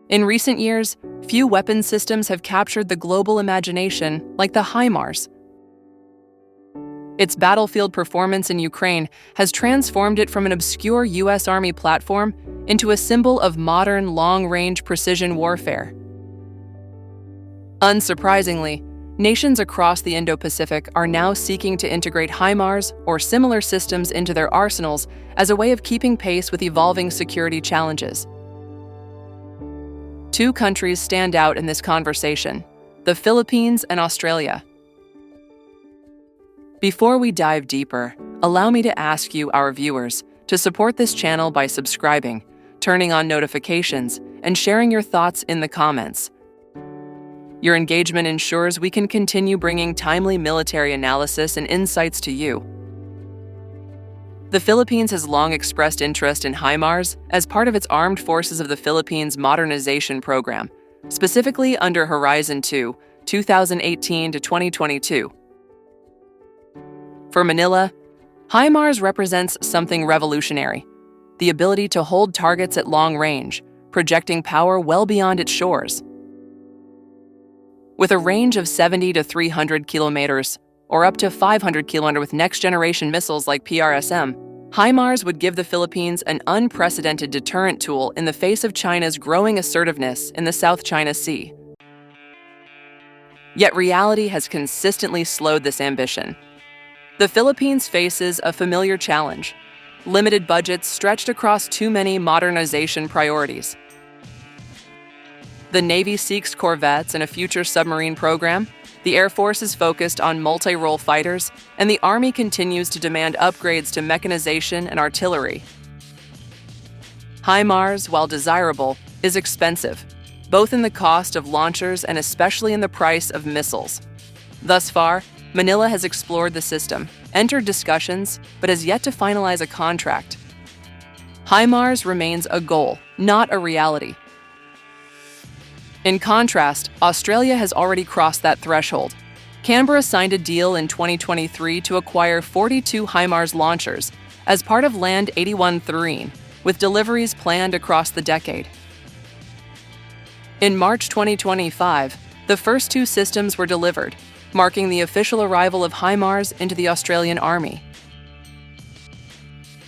In recent years, few weapon systems have captured the global imagination like the HIMARS. Its battlefield performance in Ukraine has transformed it from an obscure U.S. Army platform into a symbol of modern long-range precision warfare. Unsurprisingly, nations across the Indo-Pacific are now seeking to integrate HIMARS or similar systems into their arsenals as a way of keeping pace with evolving security challenges. Two countries stand out in this conversation: the Philippines and Australia. Before we dive deeper, allow me to ask you, our viewers, to support this channel by subscribing, turning on notifications, and sharing your thoughts in the comments. Your engagement ensures we can continue bringing timely military analysis and insights to you. The Philippines has long expressed interest in HIMARS as part of its Armed Forces of the Philippines modernization program, specifically under Horizon 2, 2018 to 2022. For Manila, HIMARS represents something revolutionary: the ability to hold targets at long range, projecting power well beyond its shores. With a range of 70 to 300 kilometers, or up to 500 kilometers with next-generation missiles like PRSM, HIMARS would give the Philippines an unprecedented deterrent tool in the face of China's growing assertiveness in the South China Sea. Yet reality has consistently slowed this ambition. The Philippines faces a familiar challenge: limited budgets stretched across too many modernization priorities. The Navy seeks corvettes and a future submarine program, the Air Force is focused on multi-role fighters, and the Army continues to demand upgrades to mechanization and artillery. HIMARS, while desirable, is expensive, both in the cost of launchers and especially in the price of missiles. Thus far, Manila has explored the system, entered discussions, but has yet to finalize a contract. HIMARS remains a goal, not a reality. In contrast, Australia has already crossed that threshold. Canberra signed a deal in 2023 to acquire 42 HIMARS launchers as part of Land 81 Therine, with deliveries planned across the decade. In March 2025, the first two systems were delivered, marking the official arrival of HIMARS into the Australian Army.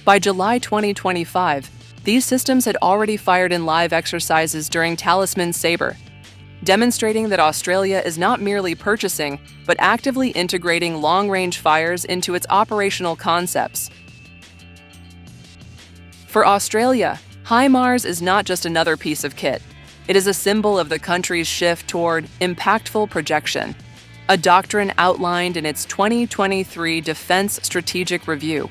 By July 2025, these systems had already fired in live exercises during Talisman Sabre, demonstrating that Australia is not merely purchasing, but actively integrating long-range fires into its operational concepts. For Australia, HIMARS is not just another piece of kit. It is a symbol of the country's shift toward impactful projection, a doctrine outlined in its 2023 Defense Strategic Review.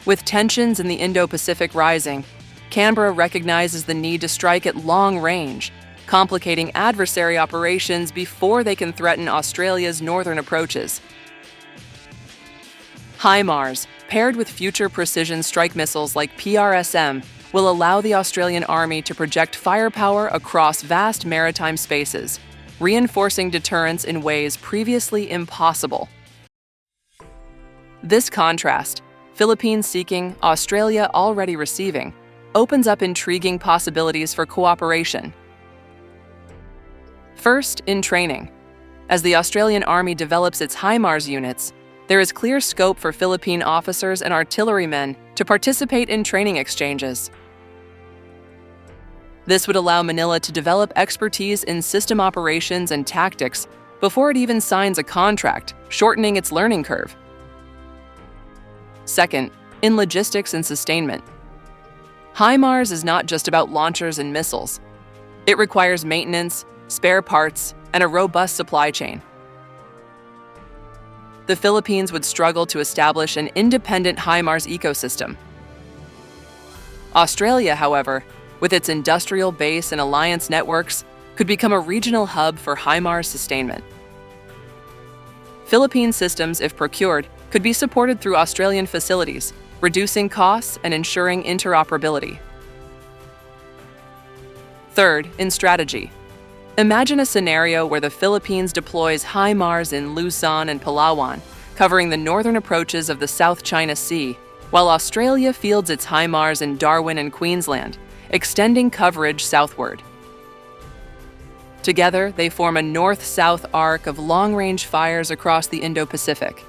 With tensions in the Indo-Pacific rising, Canberra recognizes the need to strike at long range, complicating adversary operations before they can threaten Australia's northern approaches. HIMARS, paired with future precision strike missiles like PRSM, will allow the Australian Army to project firepower across vast maritime spaces, reinforcing deterrence in ways previously impossible. This contrast, Philippines seeking, Australia already receiving, opens up intriguing possibilities for cooperation. First, in training. As the Australian Army develops its HIMARS units, there is clear scope for Philippine officers and artillerymen to participate in training exchanges. This would allow Manila to develop expertise in system operations and tactics before it even signs a contract, shortening its learning curve. Second, in logistics and sustainment. HIMARS is not just about launchers and missiles. It requires maintenance, spare parts, and a robust supply chain. The Philippines would struggle to establish an independent HIMARS ecosystem. Australia, however, with its industrial base and alliance networks, could become a regional hub for HIMARS sustainment. Philippine systems, if procured, could be supported through Australian facilities, reducing costs and ensuring interoperability. Third, in strategy. Imagine a scenario where the Philippines deploys HIMARS in Luzon and Palawan, covering the northern approaches of the South China Sea, while Australia fields its HIMARS in Darwin and Queensland, extending coverage southward. Together, they form a north-south arc of long-range fires across the Indo-Pacific.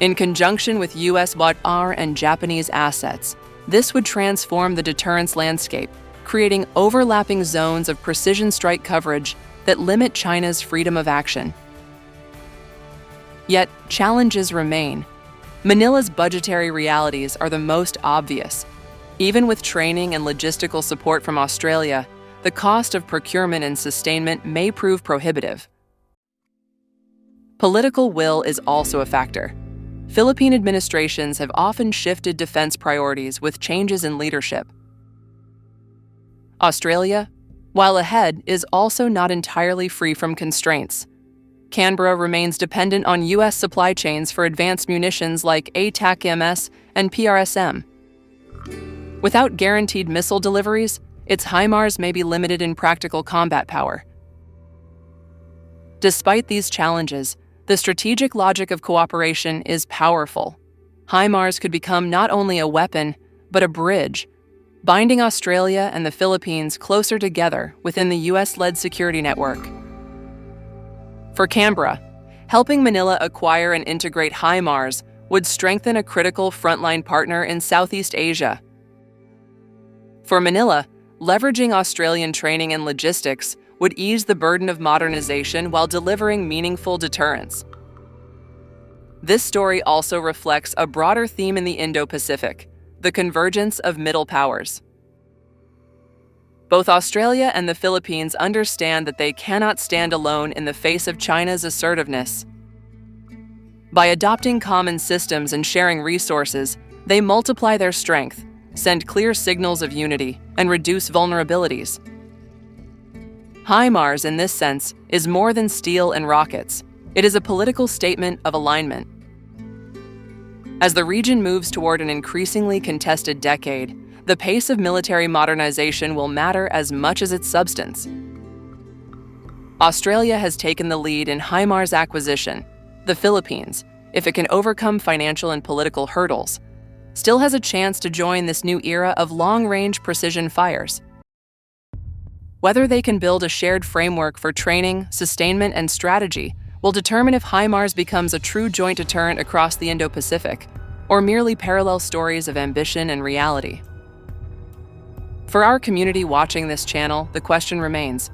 In conjunction with US WAR and Japanese assets, this would transform the deterrence landscape, creating overlapping zones of precision strike coverage that limit China's freedom of action. Yet, challenges remain. Manila's budgetary realities are the most obvious. Even with training and logistical support from Australia, the cost of procurement and sustainment may prove prohibitive. Political will is also a factor. Philippine administrations have often shifted defense priorities with changes in leadership. Australia, while ahead, is also not entirely free from constraints. Canberra remains dependent on US supply chains for advanced munitions like ATACMS and PRSM. Without guaranteed missile deliveries, its HIMARS may be limited in practical combat power. Despite these challenges, the strategic logic of cooperation is powerful. HIMARS could become not only a weapon, but a bridge, binding Australia and the Philippines closer together within the US-led security network. For Canberra, helping Manila acquire and integrate HIMARS would strengthen a critical frontline partner in Southeast Asia. For Manila, leveraging Australian training and logistics would ease the burden of modernization while delivering meaningful deterrence. This story also reflects a broader theme in the Indo-Pacific, the convergence of middle powers. Both Australia and the Philippines understand that they cannot stand alone in the face of China's assertiveness. By adopting common systems and sharing resources, they multiply their strength, send clear signals of unity, and reduce vulnerabilities. HIMARS, in this sense, is more than steel and rockets. It is a political statement of alignment. As the region moves toward an increasingly contested decade, the pace of military modernization will matter as much as its substance. Australia has taken the lead in HIMARS acquisition. The Philippines, if it can overcome financial and political hurdles, still has a chance to join this new era of long-range precision fires. Whether they can build a shared framework for training, sustainment, and strategy will determine if HIMARS becomes a true joint deterrent across the Indo-Pacific, or merely parallel stories of ambition and reality. For our community watching this channel, the question remains,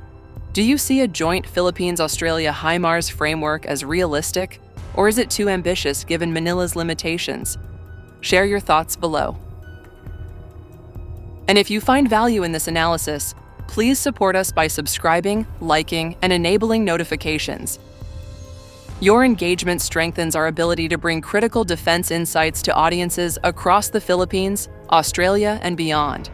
do you see a joint Philippines-Australia HIMARS framework as realistic, or is it too ambitious given Manila's limitations? Share your thoughts below. And if you find value in this analysis, please support us by subscribing, liking, and enabling notifications. Your engagement strengthens our ability to bring critical defense insights to audiences across the Philippines, Australia, and beyond.